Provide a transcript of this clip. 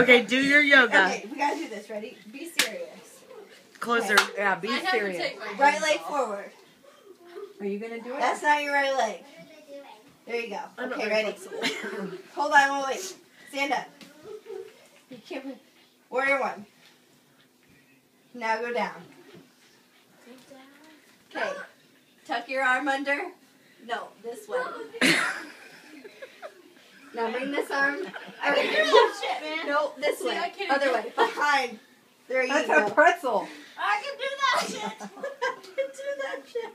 Okay, do your yoga. Okay, we gotta do this. Ready? Be serious. Closer. Okay. Yeah, be serious. Right leg forward. Are you gonna do it? That's not your right leg. There you go. Okay, ready? Hold on, wait. Stand up. You can't move. Warrior one. Now go down. Okay. Tuck your arm under. No, this way. Now bring this arm. I can do that shit, man. No, this See, way. I can't Other do way. Behind. There you That's go. a pretzel. I can do that shit. I can do that shit.